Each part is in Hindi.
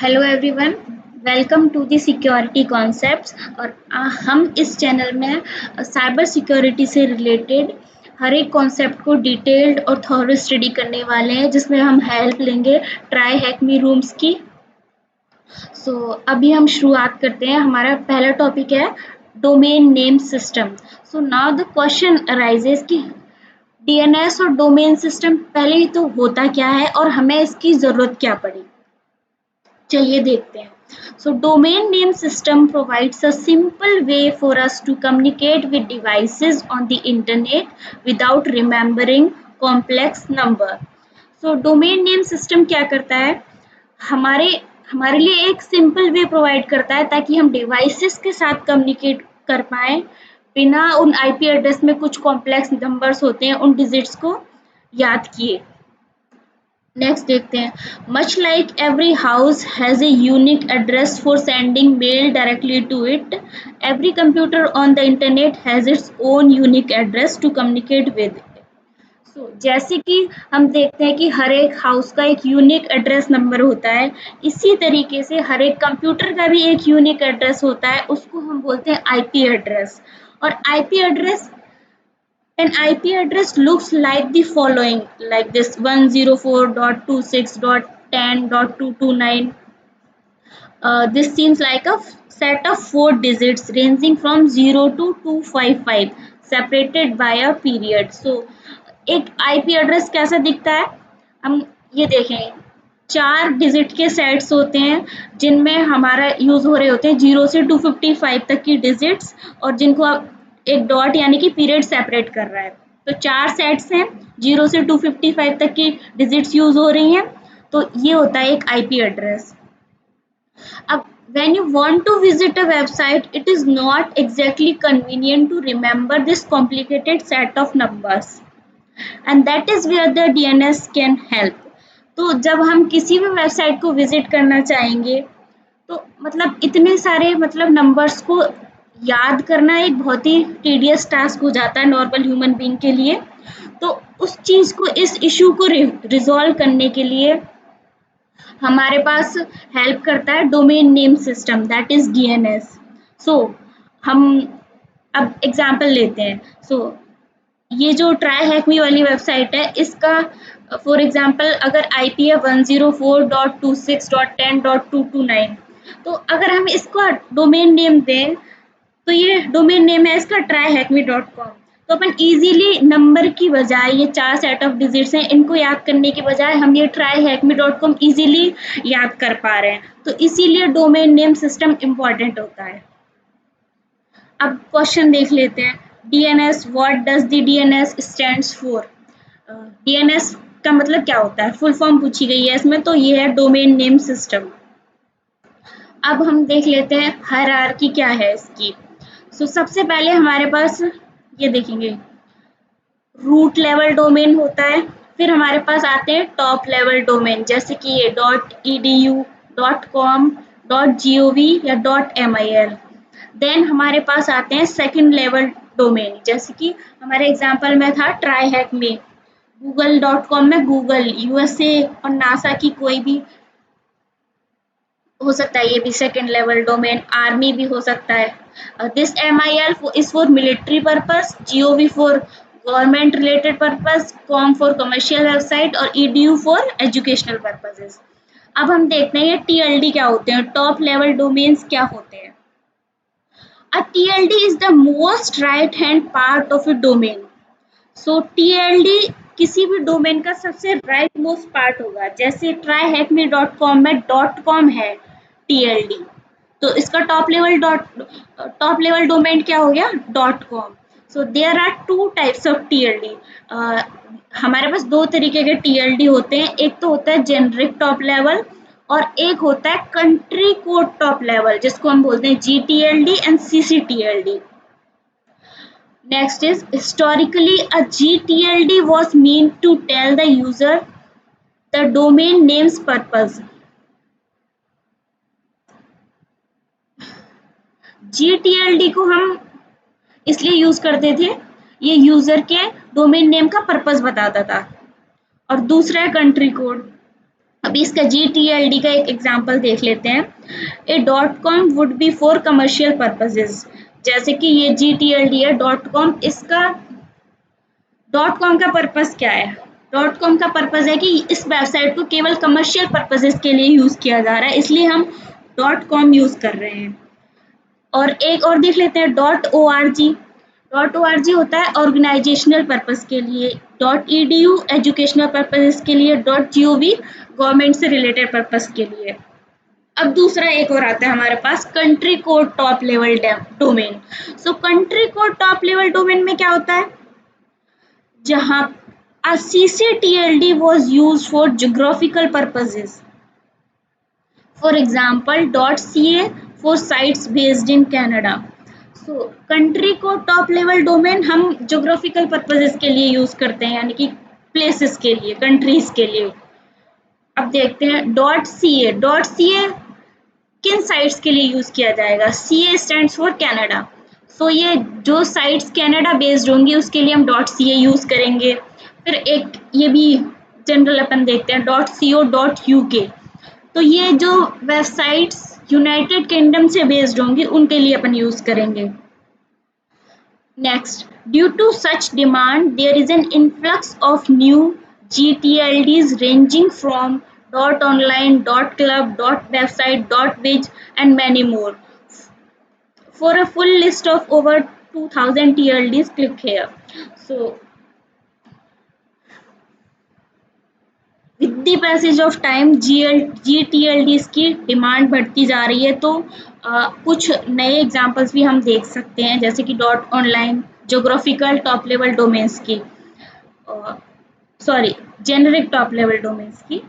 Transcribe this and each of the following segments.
Hello everyone, welcome to the security concepts. और हम इस चैनल में साइबर सिक्योरिटी से रिलेटेड हर एक कॉन्सेप्ट को डिटेल्ड और थॉरो स्टडी करने वाले हैं, जिसमें हम हेल्प लेंगे ट्राई हैक मी रूम्स की। अभी हम शुरुआत करते हैं। हमारा पहला टॉपिक है domain name system. Now the question arises कि डीएनएस और डोमेन सिस्टम पहले ही तो होता क्या है और हमें इसकी ज़रूरत क्या पड़ी। चलिए देखते हैं। Domain name system provides a simple way for us to communicate with devices on the internet without remembering complex number. Domain name system क्या करता है? हमारे हमारे लिए एक सिंपल वे प्रोवाइड करता है ताकि हम डिवाइसेस के साथ कम्युनिकेट कर पाएँ बिना उन आईपी एड्रेस में कुछ कॉम्प्लेक्स नंबर्स होते हैं उन डिजिट्स को याद किए। नेक्स्ट देखते हैं। Much like every house has a unique address for sending mail directly to it, every computer on the internet has its own unique address to communicate with. जैसे कि हम देखते हैं कि हर एक हाउस का एक यूनिक एड्रेस नंबर होता है, इसी तरीके से हर एक कंप्यूटर का भी एक यूनिक एड्रेस होता है, उसको हम बोलते हैं आईपी एड्रेस। और IP address An IP address looks like the following, like this 104.26.10.229. This seems like a set of 4 digits ranging from 0 to 255 separated by a period. एक IP एड्रेस कैसा दिखता है? हम ये देखें, 4 डिजिट के सेट्स होते हैं जिनमें हमारा यूज हो रहे होते हैं 0 से 255 तक की डिजिट्स, और जिनको आप एक डॉट यानी कि पीरियड सेपरेट कर रहा है। तो 4 सेट्स हैं, 0 से 255 तक की डिजिट्स यूज हो रही हैं। तो ये होता है एक आईपी एड्रेस। अब when you want to visit a website, it is not exactly convenient to remember this complicated set of numbers, and that is where the DNS can help. तो जब हम किसी भी वेबसाइट को विजिट करना चाहेंगे, तो मतलब इतने सारे नंबर्स को याद करना एक बहुत ही टीडियस टास्क हो जाता है नॉर्मल ह्यूमन बीइंग के लिए। तो उस चीज़ को, इस इशू को रिजॉल्व करने के लिए हमारे पास हेल्प करता है domain name system, that is DNS. हम अब एग्जांपल लेते हैं। ये जो ट्राई हैक मी वाली वेबसाइट है, इसका फॉर एग्जांपल अगर आईपी है 104.26.10.229, तो अगर हम इसका डोमेन नेम दें, तो ये डोमेन नेम है इसका tryhackme.com। तो अपन इजीली नंबर की बजाय, ये 4 सेट ऑफ डिजिट्स हैं, इनको याद करने की बजाय हम ये tryhackme.com इजीली याद कर पा रहे हैं। तो इसीलिए डोमेन नेम सिस्टम इम्पॉर्टेंट होता है। अब क्वेश्चन देख लेते हैं। DNS, what does the DNS stands for? DNS का मतलब क्या होता है, फुल फॉर्म पूछी गई है इसमें, तो ये है डोमेन नेम सिस्टम। अब हम देख लेते हैं हायरार्की क्या है इसकी। सबसे पहले हमारे पास ये देखेंगे, रूट लेवल डोमेन होता है। फिर हमारे पास आते हैं टॉप लेवल डोमेन, जैसे कि ये .edu, .com, .gov या .mil। देन हमारे पास आते हैं सेकंड लेवल डोमेन, जैसे कि हमारे एग्जांपल में था ट्राई हैक में। google.com में गूगल, यूएसए और नासा की कोई भी हो सकता है, ये भी सेकंड लेवल डोमेन। आर्मी भी हो सकता है। This MIL is for military purpose, GOV for government related purpose, com for commercial website और edu for educational purposes। अब हम देखते हैं ये TLD क्या होते हैं, टॉप लेवल डोमेन्स क्या होते हैं। A TLD is the most right hand part of a domain. TLD किसी भी डोमेन का सबसे राइट मोस्ट पार्ट होगा। जैसे tryhackme.com में .com है TLD, तो इसका टॉप लेवल डोमेन क्या हो गया, .com। There are 2 types of TLD। हमारे पास 2 तरीके के TLD होते हैं। एक तो होता है जेनरिक टॉप लेवल, और एक होता है कंट्री कोड टॉप लेवल, जिसको हम बोलते हैं GTLD and CCTLD। Next is historically a GTLD was meant to tell the user the domain name's purpose. GTLD को हम इसलिए यूज करते थे, ये यूजर के डोमेन नेम का पर्पस बताता था। और दूसरा है कंट्री कोड। अभी इसका GTLD का एक एग्जांपल देख लेते हैं। ए dot com would be for commercial purposes. जैसे कि ये GTLD है डॉट कॉम, इसका डॉट कॉम का पर्पस क्या है? डॉट कॉम का पर्पस है कि इस वेबसाइट को केवल कमर्शियल पर्पसेस के लिए यूज किया जा रहा है, इसलिए हम डॉट कॉम यूज कर रहे हैं। और एक और देख लेते हैं .org। .org होता है ऑर्गेनाइजेशनल पर्पस के लिए, .edu एजुकेशनल पर्पस के लिए, .gov गवर्नमेंट से रिलेटेड पर्पस के लिए। अब दूसरा एक और आता है हमारे पास country code top level domain. So country code top level domain में क्या होता है? जहां a CCTLD was used for geographical purposes. For example, .ca for sites based in Canada. So country को टॉप लेवल डोमेन हम ज्योग्राफिकल पर्पसेस के लिए यूज करते हैं, यानी कि प्लेसेस के लिए, कंट्रीज के लिए। अब देखते हैं .ca। .ca किन साइट्स के लिए यूज किया जाएगा? CA stands for Canada. So ये जो साइट्स कनाडा बेस्ड होंगी उसके लिए हम .ca यूज करेंगे। फिर एक ये भी जनरल अपन देखते हैं .co.uk। तो ये जो वेबसाइट्स यूनाइटेड किंगडम से बेस्ड होंगी उनके लिए अपन यूज करेंगे। Next, due to such demand, there is an influx of new GTLDs ranging from .online, .club, .website, .biz and many more. For a full list of over 2000 TLDs, click here. So, with the passage of time GTLDs की डिमांड बढ़ती जा रही है, तो कुछ नए एग्जांपल्स भी हम देख सकते हैं, जैसे कि .online geographical top level domains की, sorry generic top level domains की,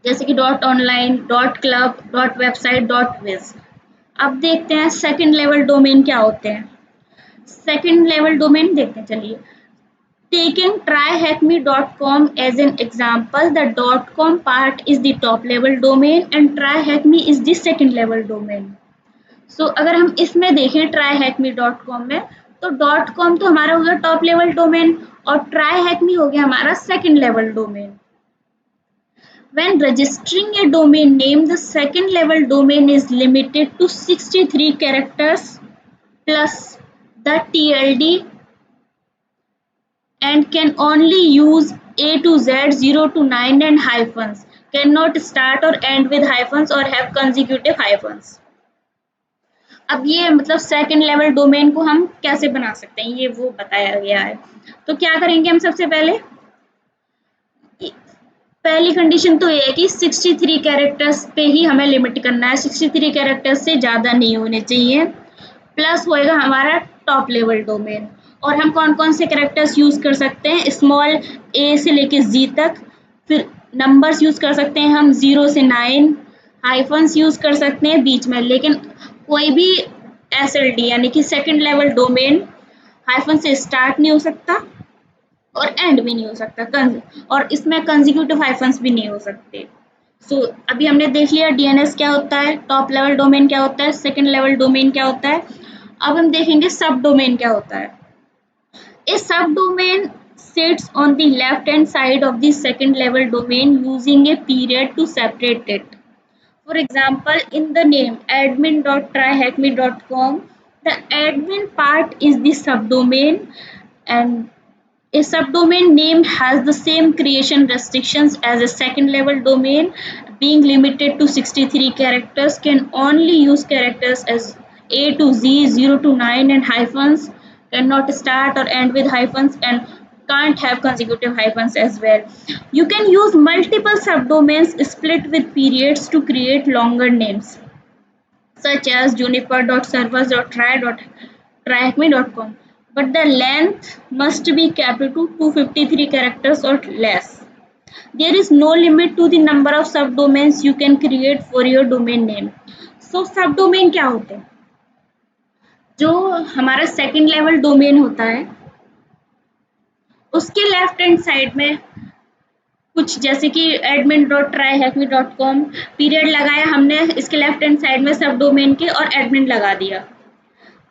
जैसे कि .online, .club, .website, .biz। अब देखते हैं सेकंड लेवल डोमेन क्या होते हैं। सेकंड लेवल डोमेन देखते हैं, चलिए। Taking tryhackme.com as an example, the .com part is the top level domain and tryhackme is the second level domain. So अगर हम इसमें देखें tryhackme.com में, तो .com तो हमारा हो गया टॉप लेवल डोमेन और tryhackme हो गया हमारा second level domain. When registering a domain name, the second level domain is limited to 63 characters plus the TLD and can only use A to Z, 0 to 9 and hyphens, cannot start or end with hyphens or have consecutive hyphens। अब ये मतलब सेकंड लेवल डोमेन को हम कैसे बना सकते हैं, ये वो बताया गया है। तो क्या करेंगे हम? सबसे पहले पहली कंडीशन तो ये है कि 63 कैरेक्टर्स पे ही हमें लिमिट करना है, 63 कैरेक्टर्स से ज़्यादा नहीं होने चाहिए। प्लस होएगा हमारा टॉप लेवल डोमेन। और हम कौन कौन से कैरेक्टर्स यूज कर सकते हैं? स्मॉल ए से लेके जी तक। फिर नंबर्स यूज कर सकते हैं हम 0 से 9। हाइफन्स यूज कर सकते हैं बीच में, लेकिन कोई भी SLD यानी कि सेकंड लेवल डोमेन हाइफन से स्टार्ट नहीं हो सकता और एंड भी नहीं हो सकता, और इसमें कंसेक्यूटिव हाइफन्स भी नहीं हो सकते। सो अभी हमने देख लिया DNS क्या होता है, टॉप लेवल डोमेन क्या होता है, सेकंड लेवल डोमेन क्या होता है। अब हम देखेंगे सब डोमेन क्या होता है। A subdomain sits on the left hand side of the second level domain using a period to separate it. For example, in the name admin.tryhackme.com, the admin part is the subdomain, and a subdomain name has the same creation restrictions as a second level domain, being limited to 63 characters, can only use characters as A to Z, 0 to 9 and hyphens, cannot start or end with hyphens, and can't have consecutive hyphens as well. You can use multiple subdomains split with periods to create longer names, such as juniper.servers.try.tryhackme.com, but the length must be kept to 253 characters or less. There is no limit to the number of subdomains you can create for your domain name. So subdomain क्या होते हैं? जो हमारा सेकंड लेवल डोमेन होता है उसके लेफ्ट हैंड साइड में कुछ, जैसे कि admin.tryhackme.com पीरियड लगाया हमने, इसके लेफ्ट हैंड साइड में सब डोमेन के और एडमिन लगा दिया।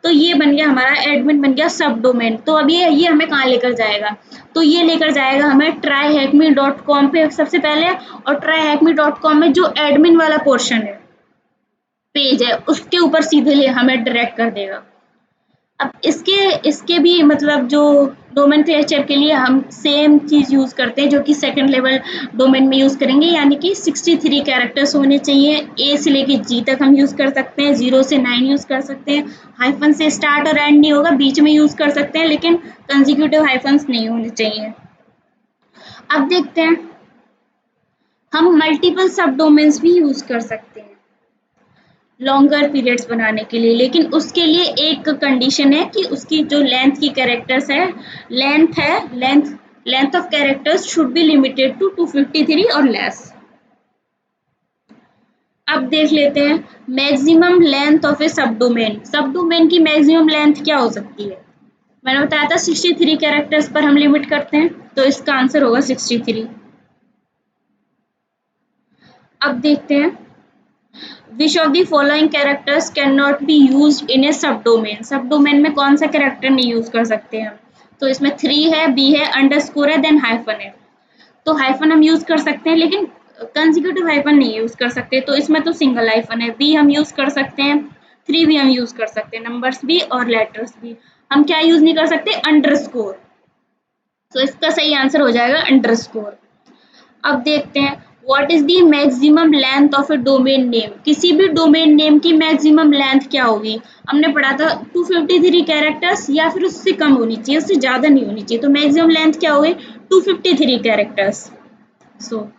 तो ये बन गया हमारा एडमिन बन गया सब डोमेन। तो अब ये हमें कहाँ लेकर जाएगा, तो ये लेकर जाएगा हमें tryhackme.com पे सबसे पहले, और tryhackme.com में जो एडमिन वाला पोर्शन है, पेज है, उसके ऊपर सीधे हमें डायरेक्ट कर देगा। अब इसके इसके भी मतलब जो डोमेन क्लेचर के लिए हम सेम चीज़ यूज़ करते हैं जो कि सेकंड लेवल डोमेन में यूज़ करेंगे, यानी कि 63 कैरेक्टर्स होने चाहिए। ए से लेके जी तक हम यूज़ कर सकते हैं, 0 से 9 यूज़ कर सकते हैं, हाइफन से स्टार्ट और एंड नहीं होगा, बीच में यूज़ कर सकते हैं, लेकिन कंजिक्यूटिव हाइफन्स नहीं होने चाहिए। अब देखते हैं, हम मल्टीपल सब डोमेन्स भी यूज़ कर सकते हैं लॉन्गर पीरियड्स बनाने के लिए, लेकिन उसके लिए एक कंडीशन है कि उसकी जो लेंथ की कैरेक्टर्स है, length of characters should be limited to 253 or less. अब देख लेते हैं मैक्सिमम लेंथ ऑफ ए सब डोमेन। सब डोमेन की मैक्सिमम लेंथ क्या हो सकती है, मैंने बताया था 63 कैरेक्टर्स पर हम लिमिट करते हैं, तो इसका आंसर होगा 63। अब देखते हैं Which of the following characters cannot be used in a subdomain? Subdomain में कौन सा कैरेक्टर नहीं यूज कर सकते हैं, तो इसमें 3 है, बी है, अंडरस्कोर है, देन हाइफन है। तो हाइफन हम यूज कर सकते हैं, लेकिन कंसेक्यूटिव हाइफन नहीं यूज कर सकते, तो इसमें तो सिंगल हाइफन है। बी हम यूज कर सकते हैं, 3 भी हम यूज कर सकते हैं, नंबर्स भी और लेटर्स भी। हम क्या यूज नहीं कर सकते, अंडरस्कोर। तो इसका सही आंसर हो जाएगा अंडरस्कोर। अब देखते हैं what is the maximum length of A domain name. किसी भी डोमेन नेम की मैक्सिमम लेंथ क्या होगी, हमने पढ़ा था 253 कैरेक्टर्स या फिर उससे कम होनी चाहिए, उससे ज्यादा नहीं होनी चाहिए। तो मैक्सिमम लेंथ क्या होगी, 253 कैरेक्टर्स। सो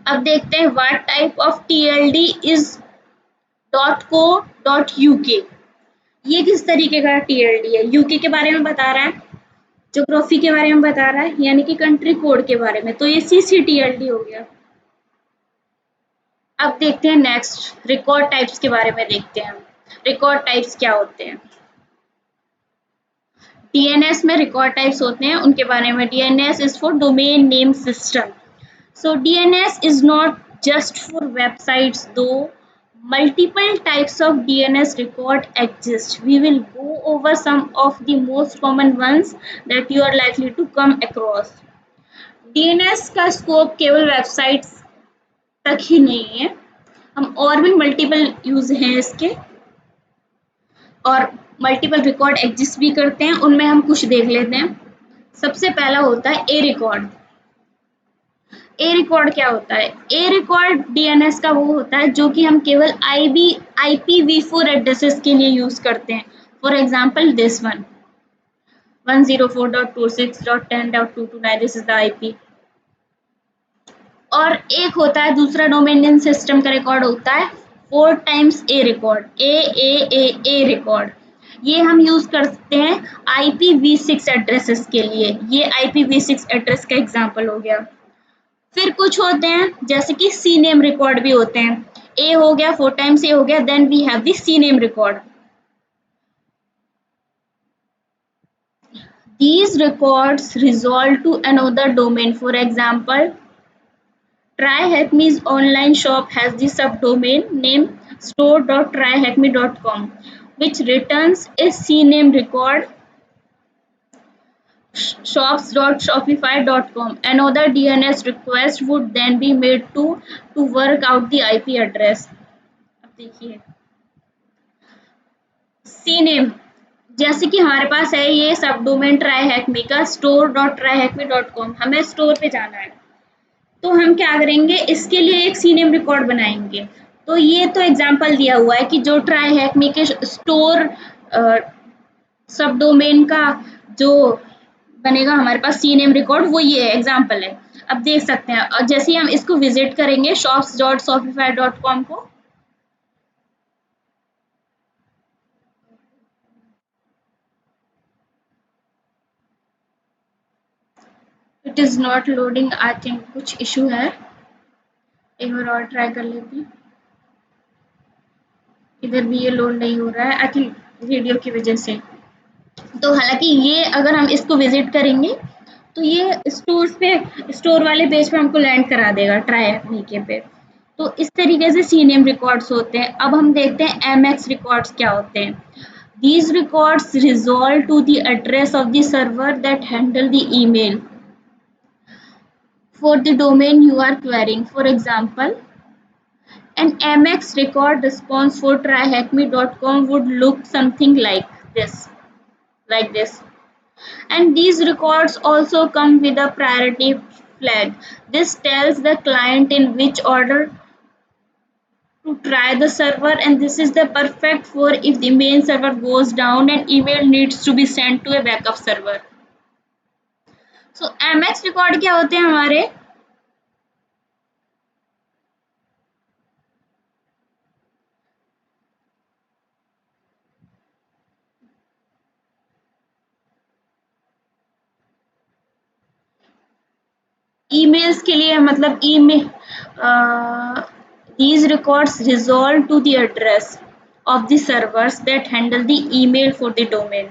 अब देखते हैं what type of TLD is .co.uk। ये किस तरीके का टीएलडी है, यूके के बारे में बता रहा है, ज्योग्राफी के बारे में बता रहा है, यानी कि कंट्री कोड के बारे में, तो ये सीसीटीएलडी हो गया। अब देखते हैं नेक्स्ट रिकॉर्ड टाइप्स के बारे में देखते हैं। रिकॉर्ड टाइप्स क्या होते हैं, डीएनएस में रिकॉर्ड टाइप्स होते हैं, उनके बारे में। DNS is for domain name system. So DNS is not just for websites, though multiple types of DNS record exist. We will go over some of the most common ones that you are likely to come across. DNS का स्कोप केवल वेबसाइट्स तक ही नहीं है, हम और भी मल्टीपल यूज हैं इसके, और मल्टीपल रिकॉर्ड एग्जिस्ट भी करते हैं। उनमें हम कुछ देख लेते हैं। सबसे पहला होता है ए रिकॉर्ड। ए रिकॉर्ड क्या होता है, ए रिकॉर्ड डीएनएस का वो होता है जो कि हम केवल IPv4 एड्रेसेस के लिए यूज करते हैं। For example this one 104.26.10.229, this is the IP. और एक होता है दूसरा डोमेन नेम सिस्टम का रिकॉर्ड होता है 4 टाइम्स ए रिकॉर्ड, ए रिकॉर्ड। ये हम यूज करते हैं IPv6 एड्रेसेस के लिए। ये IPv6 एड्रेस का एग्जांपल हो गया। फिर कुछ होते हैं जैसे कि सी नेम रिकॉर्ड भी होते हैं। ए हो गया, 4 टाइम्स ए हो गया, then we have the C name record. These records resolve to another domain. For example, TryHackMe's online shop has the subdomain name store.tryhackme.com, which returns a CNAME record shops.shopify.com. Another DNS request would then be made to work out the IP address. अब देखिए CNAME, जैसे कि हमारे पास है ये सब डोमेन ट्राईहैकमी का store.tryhackme.com, हमें स्टोर पे जाना है, तो हम क्या करेंगे, इसके लिए एक सीनेम रिकॉर्ड बनाएंगे। तो ये तो एग्जांपल दिया हुआ है कि जो ट्राईहैकमी के स्टोर सब डोमेन का जो बनेगा हमारे पास सीनेम रिकॉर्ड, वो ये है, एग्जांपल है। अब देख सकते हैं, और जैसे ही हम इसको विजिट करेंगे shops.shopify.com को, it is not loading, I think कुछ इशू है, एक बार और ट्राई कर लेते हैं। इधर भी ये लोड नहीं हो रहा है, आई थिंक वीडियो की वजह से। तो हालांकि ये अगर हम इसको विजिट करेंगे तो ये स्टोर्स पे, स्टोर वाले पेज पे हमको लैंड करा देगा ट्राईहैकमी के पे। तो इस तरीके से सीनेम रिकॉर्ड्स होते हैं। अब हम देखते हैं एमएक्स रिकॉर्ड्स क्या होते हैं। These records resolve to the address of the server that handle the email for the domain you are querying. For example, an MX record response for tryhackme.com would look something like this. And these records also come with a priority flag. This tells the client in which order to try the server, and this is the perfect for if the main server goes down and email needs to be sent to a backup server. So MX record क्या होते हैं हमारे ईमेल्स के लिए, मतलब email these records resolve to the address of the servers that handle the email for the domain.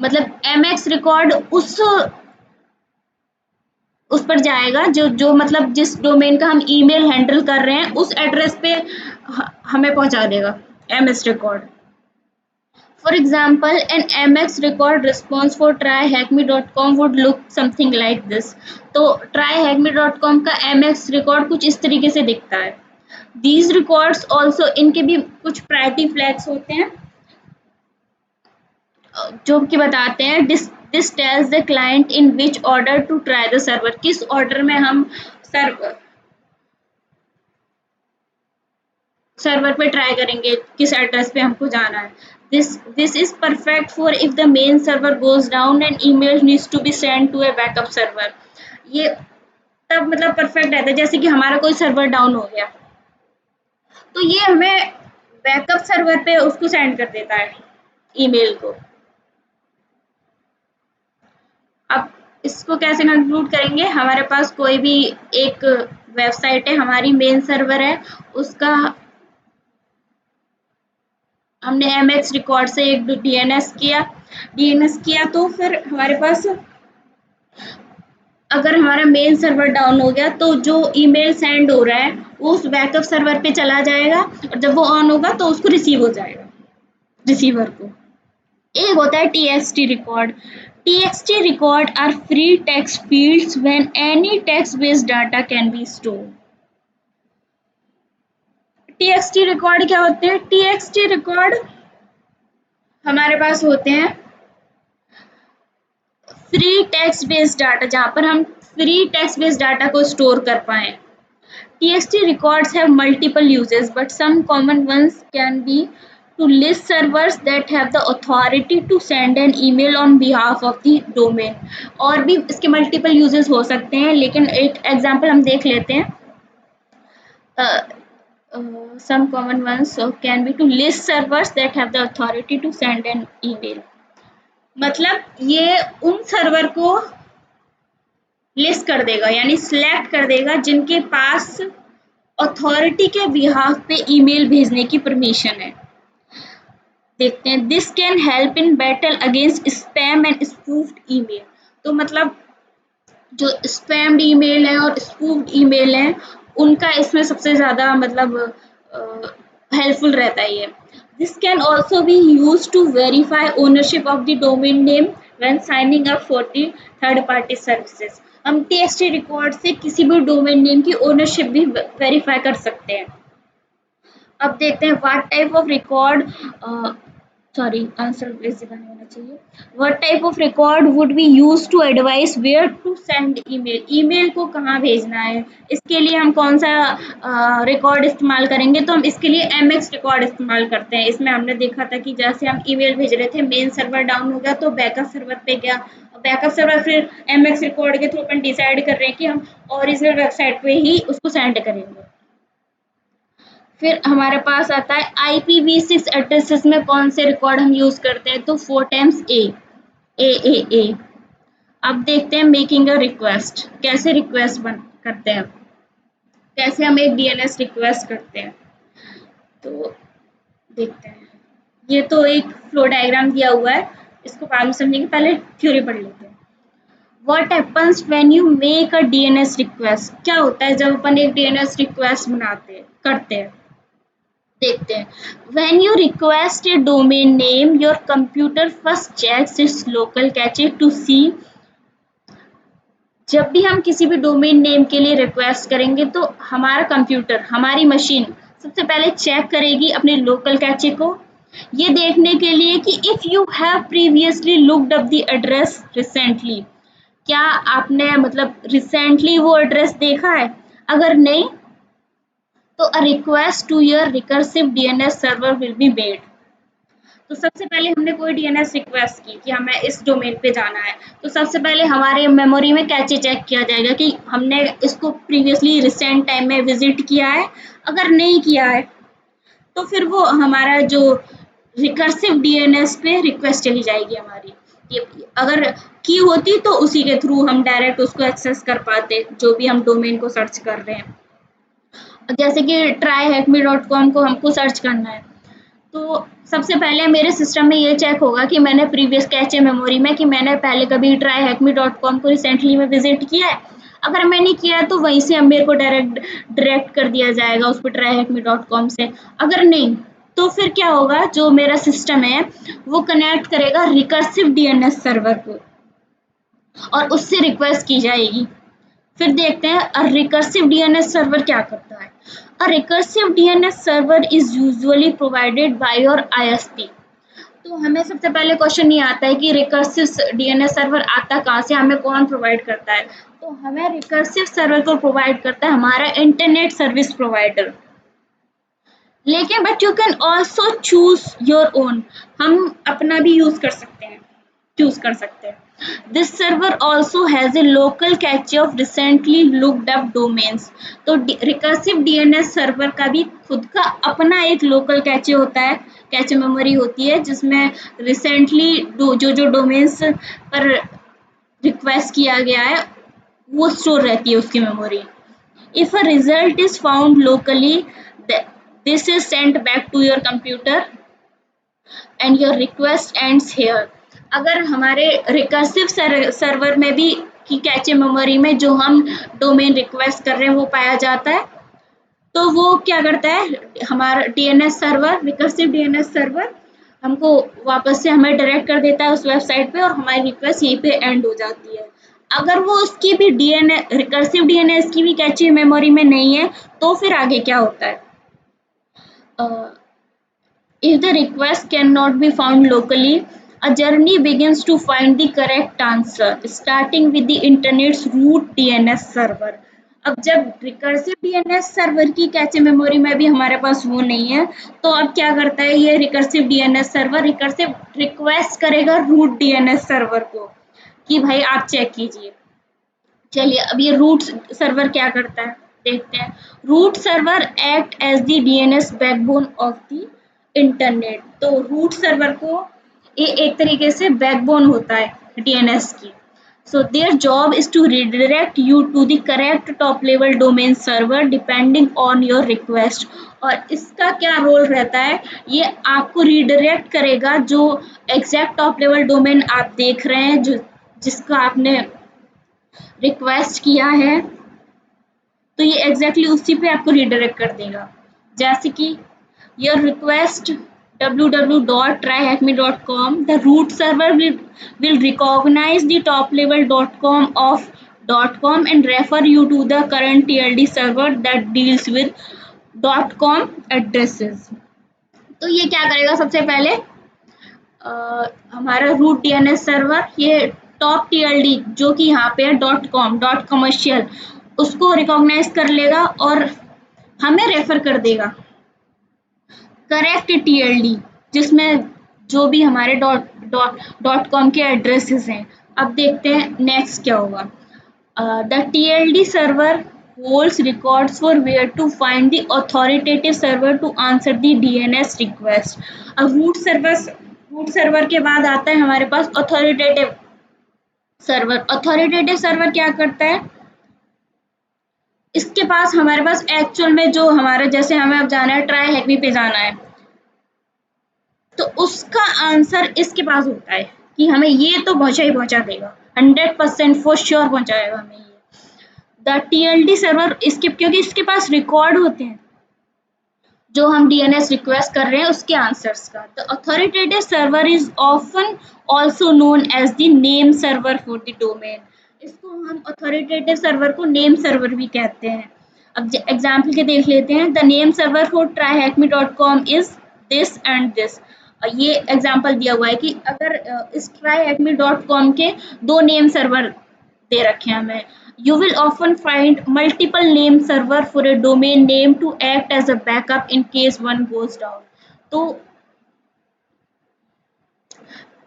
मतलब MX रिकॉर्ड उस पर जाएगा जो जो मतलब जिस डोमेन का हम ईमेल हैंडल कर रहे हैं उस एड्रेस पे हमें पहुंचा देगा MS record. For example, an MX record response for tryhackme.com would look something like this. तो tryhackme.com का MX record कुछ इस तरीके से दिखता है. These records also, इनके भी कुछ priority flags होते हैं जो कि बताते हैं this tells the client in which order to try the server. किस ऑर्डर में हम सर्वर पे ट्राई करेंगे, किस एड्रेस पे हमको जाना है. This is perfect for if the main server goes down and email needs to be sent to a backup server. ये तब मतलब परफेक्ट रहता है जैसे कि हमारा कोई सर्वर डाउन हो गया तो ये हमें बैकअप सर्वर पे उसको सेंड कर देता है ईमेल को. अब इसको कैसे कंक्लूड करेंगे, हमारे पास कोई भी एक वेबसाइट है, हमारी मेन सर्वर है, उसका हमने MX रिकॉर्ड से एक डीएनएस किया तो फिर हमारे पास अगर हमारा मेन सर्वर डाउन हो गया तो जो ईमेल सेंड हो रहा है वो उस बैकअप सर्वर पे चला जाएगा और जब वो ऑन होगा तो उसको रिसीव हो जाएगा रिसीवर को. एक होता है TXT record. TXT record are free text fields when any text-based data can be stored. TXT record क्या होते हैं? TXT रिकॉर्ड हमारे पास होते हैं फ्री टेक्स्ट बेस्ड डाटा, जहाँ पर हम फ्री टेक्स्ट बेस्ड डाटा को स्टोर कर पाए. TXT records have multiple uses, but some common ones can be to list servers that have the authority to send an email on behalf of the domain. और भी इसके multiple uses हो सकते हैं, लेकिन एक एग्जांपल हम देख लेते हैं. Some common ones can be to list servers that have the authority to send an email. मतलब ये उन सर्वर को लिस्ट कर देगा यानी सिलेक्ट कर देगा जिनके पास अथॉरिटी के बिहाफ पे ईमेल भेजने की परमिशन है. देखते हैं. This can help in battle against spam and spoofed email. तो मतलब जो स्पैम्ड ईमेल है और स्पूफ्ड ईमेल है उनका इसमें सबसे ज़्यादा मतलब हेल्पफुल रहता है ये. This can also be used to verify ownership of the domain name when signing up for the third party services. हम TXT रिकॉर्ड से किसी भी डोमेन नेम की ओनरशिप भी वेरीफाई कर सकते हैं. अब देखते हैं what type of record answer basically होना चाहिए. What type of record would be use to advise where to send email. Email को कहाँ भेजना है, इसके लिए हम कौन सा रिकॉर्ड इस्तेमाल करेंगे, तो हम इसके लिए MX रिकॉर्ड इस्तेमाल करते हैं. इसमें हमने देखा था कि जैसे हम ईमेल भेज रहे थे, मेन सर्वर डाउन हो गया तो बैकअप सर्वर पे गया, बैकअप सर्वर फिर MX रिकॉर्ड के थ्रू अपन डिसाइड कर रहे हैं कि हम ओरिजिनल वेबसाइट पे ही उसको सेंड करेंगे. फिर हमारे पास आता है IPv6 एड्रेसेस में कौन से रिकॉर्ड हम यूज करते हैं, तो 4 टाइम्स AAA. अब देखते हैं मेकिंग अ रिक्वेस्ट. कैसे रिक्वेस्ट करते हैं, कैसे हम एक DNS रिक्वेस्ट करते हैं, तो देखते हैं. ये तो एक फ्लो डायग्राम दिया हुआ है, इसको बाद में समझेंगे, पहले थ्योरी पढ़ लेते हैं. What happens when you make a DNS request? क्या होता है जब अपन एक DNS रिक्वेस्ट करते हैं. देखते हैं। When you request a domain name your computer first checks its local cache to see. जब भी हम किसी भी डोमेन नेम के लिए रिक्वेस्ट करेंगे तो हमारा कंप्यूटर, हमारी मशीन सबसे पहले चेक करेगी अपने लोकल कैचे को, ये देखने के लिए कि if you have previously looked up the address recently, क्या आपने मतलब रिसेंटली वो एड्रेस देखा है। अगर नहीं तो a request to your recursive DNS server will be made. तो सबसे पहले हमने कोई डीएनएस रिक्वेस्ट की कि हमें इस डोमेन पे जाना है, तो सबसे पहले हमारे मेमोरी में कैचे चेक किया जाएगा कि हमने इसको प्रीवियसली रिसेंट टाइम में विजिट किया है। अगर नहीं किया है तो फिर वो हमारा जो रिकर्सिव डीएनएस पे रिक्वेस्ट चली जाएगी हमारी। ये अगर की होती तो उसी के थ्रू हम डायरेक्ट उसको एक्सेस कर पाते, जो भी हम डोमेन को सर्च कर रहे हैं। जैसे कि tryhackme.com को हमको सर्च करना है, तो सबसे पहले मेरे सिस्टम में ये चेक होगा कि मैंने प्रीवियस कैचे मेमोरी में कि मैंने पहले कभी tryhackme.com को रिसेंटली में विजिट किया है। अगर मैंने किया है तो वहीं से अब मेरे को डायरेक्ट कर दिया जाएगा उस पर tryhackme.com से। अगर नहीं तो फिर क्या होगा, जो मेरा सिस्टम है वो कनेक्ट करेगा रिकर्सिव डीएनएस सर्वर को और उससे रिक्वेस्ट की जाएगी। फिर देखते हैं अ रिकर्सिव डीएनएस सर्वर क्या करता है। A recursive DNS server is usually provided by your ISP. तो हमें सबसे पहले क्वेश्चन ये आता है कि रिकर्सिव डीएनएस सर्वर आता कहाँ से, हमें कौन प्रोवाइड करता है। तो हमें रिकर्सिव सर्वर को प्रोवाइड करता है हमारा इंटरनेट सर्विस प्रोवाइडर। लेकिन but you can also choose your own, हम अपना भी यूज कर सकते हैं, चूज कर सकते हैं। This server also has a local cache of recently looked up domains. तो रिकर्सिव डीएनएस सर्वर का भी खुद का अपना एक लोकल कैचे होता है, कैचे मेमोरी होती है जिसमें रिसेंटली जो डोमेन्स पर रिक्वेस्ट किया गया है वो स्टोर रहती है उसकी memory. If a result is found locally, this is sent back to your computer and your request ends here. अगर हमारे रिकर्सिव सर्वर में भी की कैचे मेमोरी में जो हम डोमेन रिक्वेस्ट कर रहे हैं वो पाया जाता है, तो वो क्या करता है हमारा DNS server, recursive DNS server हमको वापस से हमें डायरेक्ट कर देता है उस वेबसाइट पे और हमारी रिक्वेस्ट यहीं पे एंड हो जाती है। अगर वो उसकी भी डीएनएस रिकर्सिव डीएनएस की भी कैचे मेमोरी में नहीं है तो फिर आगे क्या होता है। If the request cannot be found locally, a journey begins to find the correct answer, starting with the internet's root DNS server. अब जब रिकर्सिव डीएनएस सर्वर की कैचे मेमोरी में भी हमारे पास वो नहीं है, तो अब क्या करता है ये recursive DNS server, recursive request करेगा रूट डीएनएस सर्वर को कि भाई आप चेक कीजिए। चलिए अब ये रूट सर्वर क्या करता है देखते हैं। Root server act as the DNS backbone of the internet. तो रूट सर्वर को ये एक तरीके से बैकबोन होता है डीएनएस की। So their job is to redirect you to the correct top level domain server depending on your request. और इसका क्या रोल रहता है, ये आपको रिडायरेक्ट करेगा जो एग्जैक्ट टॉप लेवल डोमेन आप देख रहे हैं, जो जिसका आपने रिक्वेस्ट किया है, तो ये एग्जैक्टली उसी पे आपको रिडायरेक्ट कर देगा। जैसे कि your request www.tryhackme.com, the root server will recognize the top level .com of .com and refer you to the current TLD server that deals with .com addresses। तो ये क्या करेगा सबसे पहले हमारा रूट डीएनएस सर्वर ये टॉप टीएलडी जो कि यहाँ पे है .com .commercial उसको रिकॉग्नाइज कर लेगा और हमें रेफर कर देगा करेक्ट टीएलडी जिसमें जो भी हमारे .com के एड्रेसेस हैं। अब देखते हैं नेक्स्ट क्या होगा। The TLD server holds records for where to find the authoritative server to answer the DNS request। अब रूट सर्वर के बाद आता है हमारे पास अथॉरिटेटिव सर्वर। अथॉरिटेटिव सर्वर क्या करता है, इसके पास हमारे पास एक्चुअल में जो हमारा जैसे हमें अब जाना है ट्राईहैकमी पे जाना है तो उसका आंसर इसके पास होता है कि हमें ये तो पहुंचा ही पहुंचा देगा, 100% फॉर श्योर पहुंचाएगा हमें ये। द टीएलडी सर्वर इसके क्योंकि इसके पास रिकॉर्ड होते हैं जो हम डीएनएस रिक्वेस्ट कर रहे हैं उसके आंसर्स का। The authoritative server is often also known as the name server for the domain. इसको हम अथॉरिटेटिव सर्वर को नेम सर्वर भी कहते हैं। अब एग्जाम्पल के देख लेते हैं। The name server for tryhackme.com is this and this. ये एग्जाम्पल दिया हुआ है कि अगर इस tryhackme.com के दो नेम सर्वर दे रखे हैं हमें। You will often find multiple name server for a domain name to act as a backup in case one goes down। तो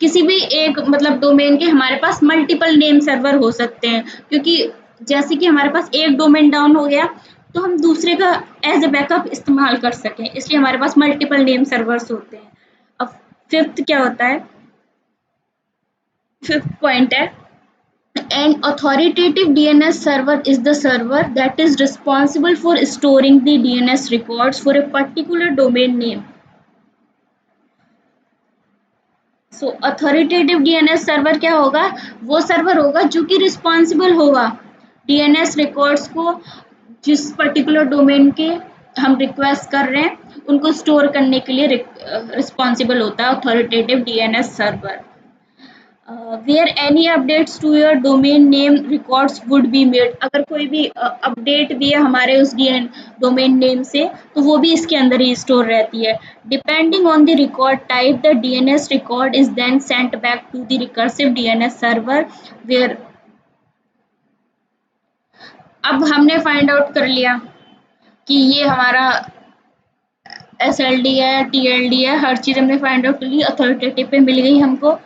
किसी भी एक मतलब डोमेन के हमारे पास मल्टीपल नेम सर्वर हो सकते हैं, क्योंकि जैसे कि हमारे पास एक डोमेन डाउन हो गया तो हम दूसरे का एज ए बैकअप इस्तेमाल कर सकें, इसलिए हमारे पास मल्टीपल नेम सर्वर्स होते हैं। अब फिफ्थ क्या होता है, फिफ्थ पॉइंट है an authoritative DNS server is the server that is responsible for storing the DNS records for a particular domain name। So authoritative DNS server क्या होगा, वो सर्वर होगा जो कि रिस्पॉन्सिबल होगा डीएनएस रिकॉर्ड्स को जिस पर्टिकुलर डोमेन के हम रिक्वेस्ट कर रहे हैं उनको स्टोर करने के लिए रिस्पॉन्सिबल होता है authoritative DNS server. Where any updates to your domain name records would be made. अगर कोई भी अपडेट भी है हमारे उस डोमेन नेम से तो वो भी इसके अंदर ही स्टोर रहती है। Depending on the record type the DNS record is then sent back to the recursive DNS server where. अब हमने फाइंड आउट कर लिया कि ये हमारा SLD है, TLD है, हर चीज़ हमने फाइंड आउट कर ली, अथॉरिटेटिव पे मिल गई हमको।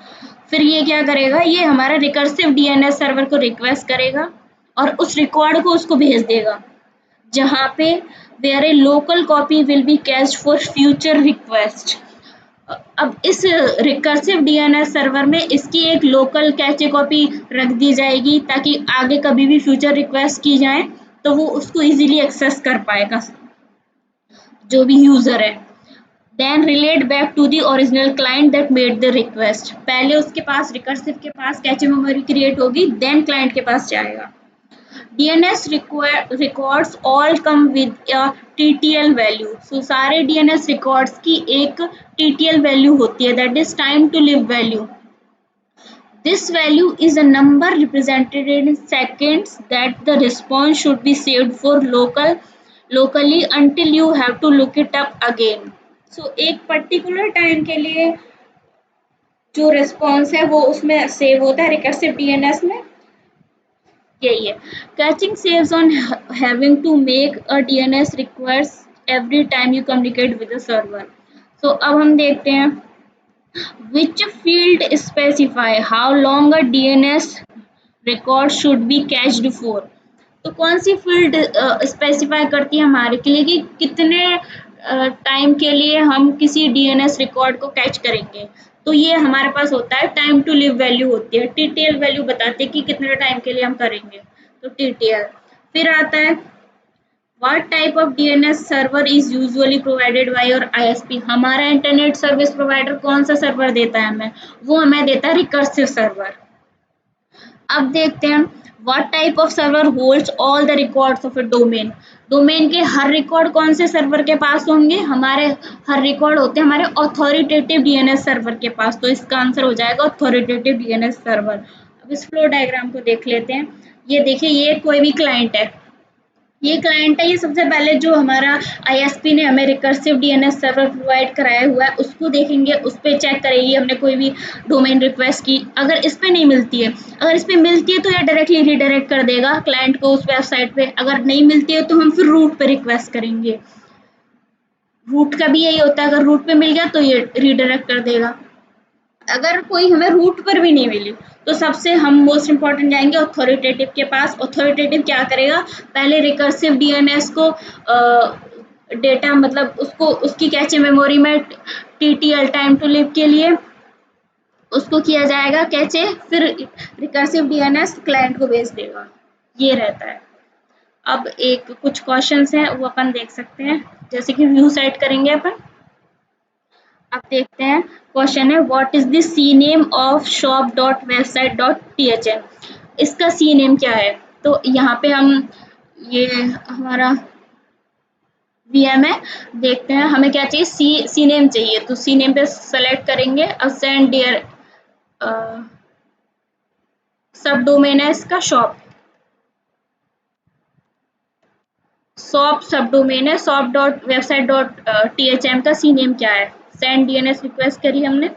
फिर ये क्या करेगा, ये हमारा रिकर्सिव डीएनएस सर्वर को रिक्वेस्ट करेगा और उस रिकॉर्ड को उसको भेज देगा जहाँ पे where a local copy will be cached for future request. अब इस रिकर्सिव डीएनएस सर्वर में इसकी एक लोकल कैचे कॉपी रख दी जाएगी ताकि आगे कभी भी फ्यूचर रिक्वेस्ट की जाए तो वो उसको इजीली एक्सेस कर पाएगा जो भी यूजर है। Then relate back to the original client that made the request. पहले उसके पास रिकर्सिव के पास कैचे मेमोरी क्रिएट होगी, देन क्लाइंट के पास जाएगा। DNS records all come with a TTL value। So सारे DNS records की एक TTL value होती है, that is time to live value। This value is a number represented in seconds that the response should be saved for locally until you have to look it up again। So एक particular time के लिए जो response है वो उसमें सेव होता है रिकर्सिव DNS में, यही है। Caching saves on having to make a DNS request every time you communicate with the server. So अब हम देखते हैं which field specify how long a DNS record should be cached for। तो कौन सी फील्ड स्पेसिफाई करती है हमारे के लिए कि कितने टाइम के लिए हम किसी डीएनएस रिकॉर्ड को कैच करेंगे। तो ये हमारे पास होता है टाइम टू लिव वैल्यू होती है, टीटीएल वैल्यू बताते हैं कि कितने टाइम के लिए हम करेंगे, तो टीटीएल। फिर आता है What type of DNS server is usually provided by your ISP। हमारा इंटरनेट सर्विस प्रोवाइडर कौन सा सर्वर देता है हमें, वो हमें देता है रिकर्सिव सर्वर। अब देखते हैं What type of server holds all the records of a domain। Domain के हर रिकॉर्ड कौन से सर्वर के पास होंगे, हमारे हर रिकॉर्ड होते हैं हमारे अथॉरिटेटिव डीएनएस सर्वर के पास, तो इसका आंसर हो जाएगा अथॉरिटेटिव डीएनएस सर्वर। अब इस फ्लो डायग्राम को देख लेते हैं। ये देखिए, ये कोई भी क्लाइंट है, ये क्लाइंट है, ये सबसे पहले जो हमारा आईएसपी ने हमें रिकर्सिव डीएनएस सर्वर प्रोवाइड कराया हुआ है उसको देखेंगे, उस पर चेक करेगी हमने कोई भी डोमेन रिक्वेस्ट की। अगर इस पे नहीं मिलती है, अगर इस पे मिलती है तो ये डायरेक्टली रिडायरेक्ट कर देगा क्लाइंट को उस वेबसाइट पे। अगर नहीं मिलती है तो हम फिर रूट पे रिक्वेस्ट करेंगे। रूट का भी यही होता है, अगर रूट पे मिल गया तो ये रिडायरेक्ट कर देगा। अगर कोई हमें रूट पर भी नहीं मिली तो सबसे हम मोस्ट इम्पॉर्टेंट जाएंगे अथॉरिटेटिव के पास। अथॉरिटेटिव क्या करेगा, पहले रिकर्सिव डीएनएस को डेटा मतलब उसको उसकी कैचे मेमोरी में टीटीएल टाइम टू लिव के लिए उसको किया जाएगा कैचे, फिर रिकर्सिव डीएनएस क्लाइंट को भेज देगा, ये रहता है। अब एक कुछ क्वेश्चंस हैं वो अपन देख सकते हैं, जैसे कि व्यू साइट करेंगे अपन। अब देखते हैं, क्वेश्चन है what is the C name of shop.website.thm। इसका सी नेम क्या है, तो यहाँ पे हम ये हमारा वीएम है। देखते हैं हमें क्या चाहिए, सी नेम चाहिए, तो सी नेम पे सेलेक्ट करेंगे। अब सेंड डियर सब डोमेन है इसका शॉप, शॉप सब डोमेन है, shop dot website dot T H M का सी नेम क्या है। सेंड डीएनएस रिक्वेस्ट करी हमने,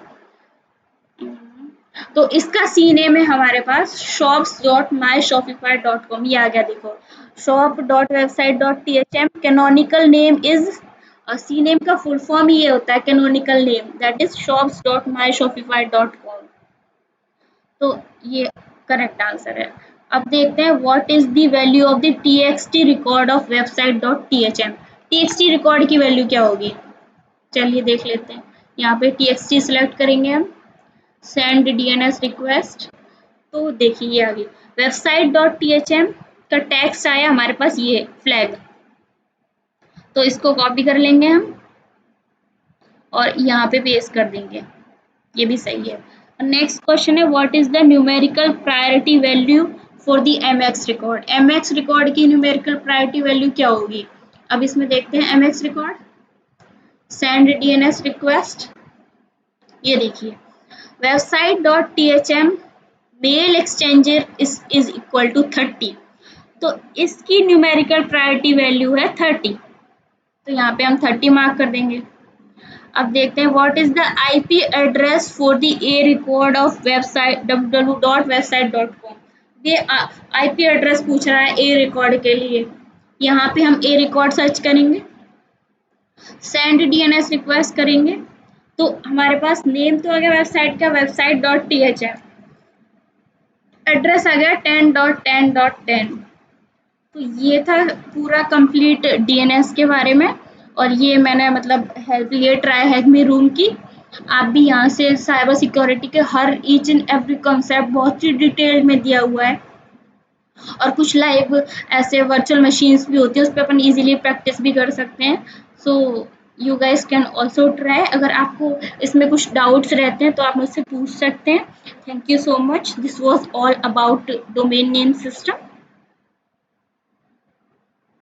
तो इसका सी नेम है हमारे पास shops dot my Shopify dot com, ये आ गया देखो। Shop dot website dot T H M, canonical name is, C name का फुल फॉर्म ये होता है canonical name, that is shops dot my Shopify dot com. तो ये करेक्ट आंसर है। अब देखते हैं what is the value of the TXT record of website dot THM. TXT record की वैल्यू क्या होगी, चलिए देख लेते हैं। यहाँ पे टीएक्सटी सिलेक्ट करेंगे हम, सेंड डीएनएस रिक्वेस्ट, तो देखिए ये आ गई। वेबसाइट डॉट टीएचएम का टेक्स्ट आया हमारे पास ये फ्लैग, तो इसको कॉपी कर लेंगे हम और यहाँ पे पेस्ट कर देंगे, ये भी सही है। नेक्स्ट क्वेश्चन है what is the numerical priority value for the MX record. MX record की न्यूमेरिकल प्रायोरिटी वैल्यू क्या होगी, अब इसमें देखते हैं। MX record, send DNS request, ये देखिए website dot THM mail exchanger is equal to 30, तो इसकी न्यूमेरिकल प्रायोरिटी वैल्यू है 30, तो यहाँ पे हम 30 मार्क कर देंगे। अब देखते हैं what is the IP address for the A record of website www.website.com। ये आईपी एड्रेस पूछ रहा है ए रिकॉर्ड के लिए, यहाँ पे हम ए रिकॉर्ड सर्च करेंगे, सेंड डीएनएस रिक्वेस्ट करेंगे, तो हमारे पास नेम तो आ गया वेबसाइट का, वेबसाइट डॉट टी एच है, एड्रेस आ गया 10.10.10। तो ये था पूरा कंप्लीट डीएनएस के बारे में, और ये मैंने मतलब हेल्प लिए ट्राई हैक मी रूम की। आप भी यहाँ से साइबर सिक्योरिटी के हर ईच एंड एवरी कॉन्सेप्ट बहुत ही डिटेल में दिया हुआ है, और कुछ लाइव ऐसे वर्चुअल मशीन्स भी होती है, उस पर अपन इजीली प्रैक्टिस भी कर सकते हैं। So you guys can also try. अगर आपको इसमें कुछ डाउट्स रहते हैं तो आप मुझसे पूछ सकते हैं। Thank you so much, this was all about domain name system.